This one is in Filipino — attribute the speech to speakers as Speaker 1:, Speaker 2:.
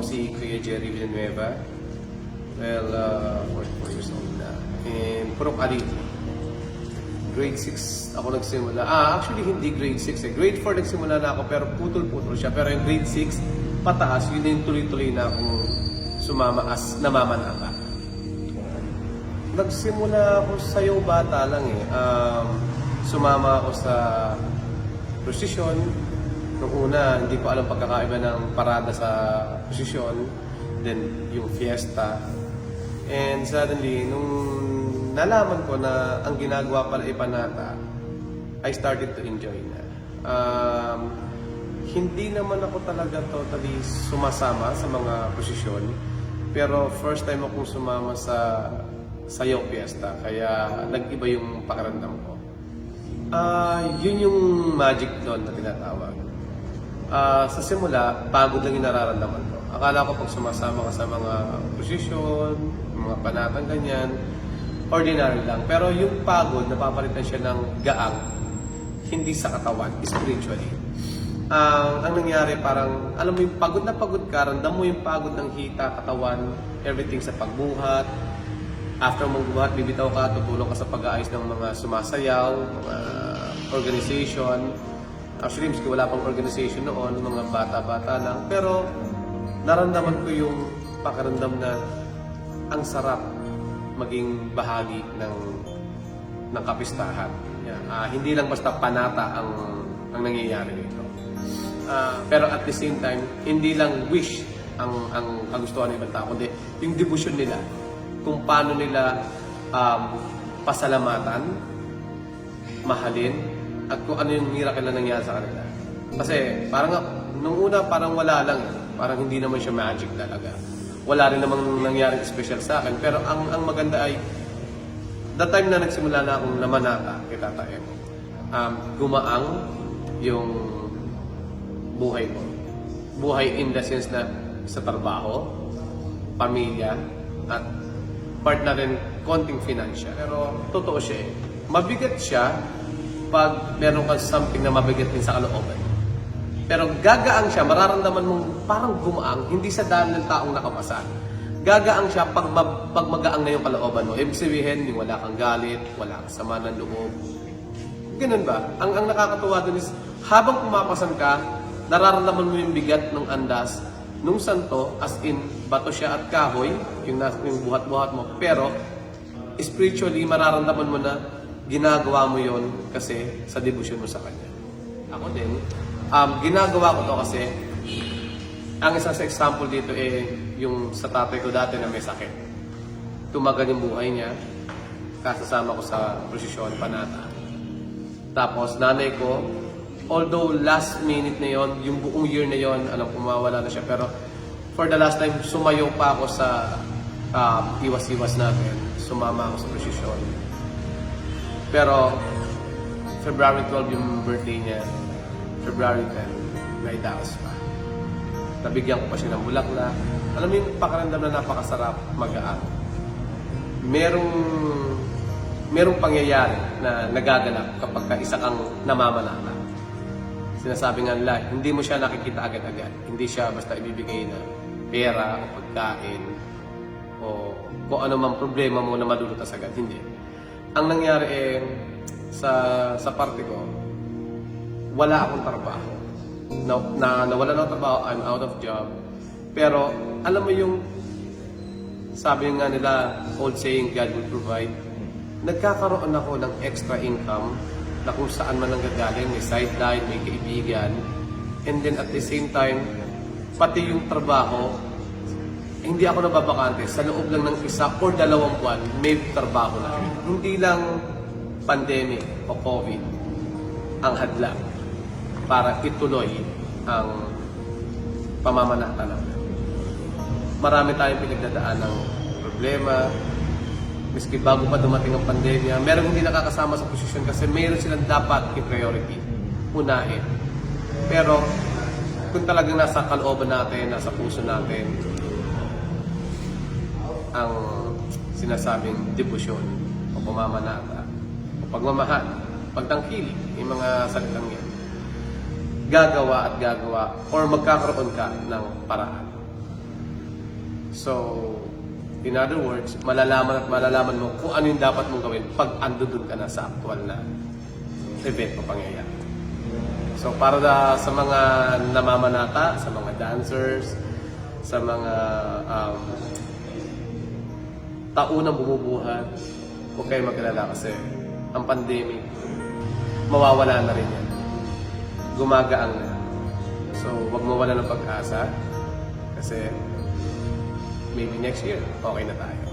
Speaker 1: ako si Kuya Jerry Villanueva. Well, 44 years old na. And Purok Ali. Grade 6 ako nagsimula. Actually hindi grade 6 eh. Grade 4 nagsimula na ako pero putol-putol siya. Pero yung grade 6, pataas, yun yung tuloy-tuloy na akong sumama as namamanata. Nagsimula ako sayaw bata lang eh. Sumama ako sa prosesyon. Nung una, hindi ko alam pagkakaiba ng parada sa prosesyon. Then, yung fiesta. And suddenly, nung nalaman ko na ang ginagawa pala ipanata, I started to enjoy na. Hindi naman ako talaga totally sumasama sa mga prosesyon. Pero first time akong sumama sa sayaw fiesta. Kaya nag-iba yung pakiramdam ko. Yun yung magic doon na tinatawag. Sa simula, pagod lang yung nararamdaman ko. Akala ko pag sumasama ka sa mga posisyon, mga panatang ganyan, ordinary lang. Pero yung pagod, napapalitan siya ng gaang, hindi sa katawan, spiritually. Ang nangyari parang, alam mo yung pagod na pagod ka, ramdam mo yung pagod ng hita, katawan, everything sa pagbuhat. After mong buhat, bibitaw ka, tutulong ka sa pag-aayos ng mga sumasayaw, mga organization. Actually, miski wala pang organization noon, mga bata-bata lang. Pero naramdaman ko yung pakiramdam na ang sarap maging bahagi ng kapistahan. Hindi lang basta panata ang nangyayari dito. Pero at the same time, hindi lang wish ang kagustuhan ng ibang tao, kundi yung devotion nila kung paano nila pasalamatan, mahalin, at kung ano yung miracle na nangyari sa kanila. Kasi parang nung una parang wala lang, parang hindi naman siya magic talaga. Wala rin namang nangyaring special sa akin. Pero ang maganda ay, that time na nagsimula na akong namanata kay Tata M, gumaang yung buhay ko. Buhay in the sense na sa trabaho, pamilya, at part na rin konting financial. Pero totoo siya eh. Mabigat siya pag meron kang something na mabigat din sa kalooban. Pero gagaang siya, mararamdaman mong parang gumaang, hindi sa dami ng taong nakapasa. Gagaang siya pag magaang na yung kalooban mo. Ibig sabihin, yung wala kang galit, wala kang sama ng loob. Ganun ba? Ang nakakatuwa dun is, habang pumapasan ka, nararamdaman mo yung bigat ng andas nung santo, as in, bato siya at kahoy, yung buhat-buhat mo. Pero, spiritually, mararamdaman mo na ginagawa mo yon kasi sa devotion mo sa Kanya. Ako din, ginagawa ko to kasi, ang isang example dito yung sa tatay ko dati na may sakit. Tumagal yung buhay niya, kasasama ko sa prosesyon, panata. Tapos, nanay ko, although last minute na yon, yung buong year na yon, alam ko mawala na siya. Pero for the last time, sumayo pa ako sa iwas-iwas natin. Sumama ako sa prosesyon. Pero February 12 yung birthday niya. February 10, may daos pa. Nabigyan ko pa siya ng bulaklak. Alam mo yung pakiramdam na napakasarap magaan. Merong pangyayari na nagaganap kapag isa kang namamanata. Sinasabi nga nila, hindi mo siya nakikita agad-agad. Hindi siya basta ibibigay na pera o pagkain o kung ano mang problema mo na madulutas agad. Hindi. Ang nangyari sa parte ko, wala akong trabaho. Nawala ng trabaho, I'm out of job. Pero alam mo yung sabi nga nila, old saying, God will provide. Nagkakaroon ako ng extra income na kung saan man nanggagaling, may sideline, may kaibigan. And then at the same time, pati yung trabaho, hindi ako nababakante. Sa loob lang ng 1 or 2 buwan, may trabaho na. Hindi lang pandemic o COVID ang hadlang para ituloy ang pamamanata natin. Marami tayong pinagdadaan ng problema. Miski bago pa dumating ang pandemya, meron hindi nakakasama sa posisyon kasi mayroon silang dapat i-priority, unahin. Pero kung talagang nasa kalooban natin, nasa puso natin, ang sinasabing debosyon o pamamanata o pagmamahal, pagtangkilik, yung mga salitang yan, gagawa at gagawa or magkakaroon ka ng paraan. So, in other words, malalaman at malalaman mo kung ano yung dapat mong gawin pag andun ka na sa actual na event o pangyayari. So, para sa mga namamanata, sa mga dancers, sa mga taunang bumubuhat, huwag kayo mag-alala kasi ang pandemic, mawawala na rin yan. Gumagaang na. So, huwag mawala ng pag-asa kasi maybe next year, okay na tayo.